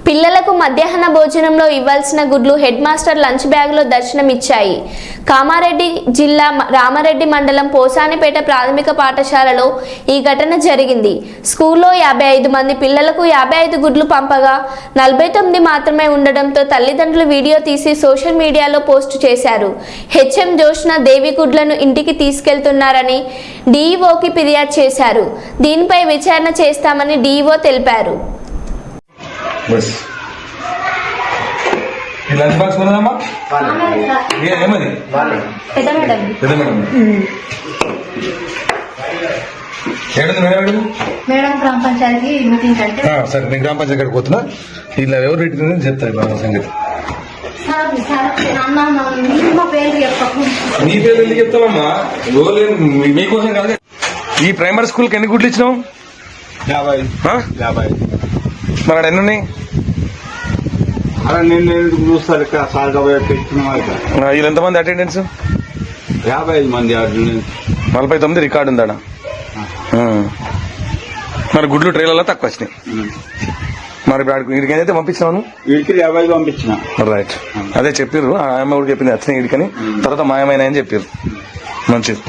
పిల్లలకు మధ్యాహ్న భోజనంలో ఇవ్వాల్సిన గుడ్లు హెడ్ మాస్టర్ లంచ్ బ్యాగ్లో దర్శనమిచ్చాయి. కామారెడ్డి జిల్లా రామారెడ్డి మండలం పోసానిపేట ప్రాథమిక పాఠశాలలో ఈ ఘటన జరిగింది. స్కూల్లో 55 మంది పిల్లలకు 55 గుడ్లు పంపగా 49 మాత్రమే ఉండడంతో తల్లిదండ్రులు వీడియో తీసి సోషల్ మీడియాలో పోస్టు చేశారు. హెచ్ఎం జోష్న దేవి గుడ్లను ఇంటికి తీసుకెళ్తున్నారని డీఈఓకి ఫిర్యాదు చేశారు. దీనిపై విచారణ చేస్తామని డీఈఓ తెలిపారు. బస్ ఈ లంచ్ బాక్స్ ఉన్నదమ్మా ఏమది పెద్ద మేడం ఏడుంది మేడం మేడం గ్రామ పంచాయతీ మీటింగ్ అంటే సరే నేను గ్రామ పంచాయతీ కాడికి పోతున్నా. ఇలా ఎవరు పెట్టిందని చెప్తాయి బాగా సంగతి. మా పేరు చెప్పకు. నీ పేరు ఎందుకు చెప్తావమ్మా? మీకోసం కాదు. ఈ ప్రైమరీ స్కూల్కి ఎన్ని గుడ్లు ఇచ్చినావు? 50. మరి ఎన్ని ఉన్నాయి? అలా నేను చూస్తారు ఇక్కడ సాల్గా వీళ్ళు ఎంతమంది అటెండెన్స్? 55 మంది అటెండెన్స్. 49 రికార్డు ఉందా? మరి గుడ్లు ట్రైలలో తక్కువ వచ్చినాయి. మరి వీడికి ఏదైతే పంపించినావు? వీడికి 50 పంపించిన. రైట్, అదే చెప్పారు. ఆ అమ్మ కూడా చెప్పింది వచ్చినాయి వీడికని. తర్వాత మాయమైన అని చెప్పారు. మంచిది.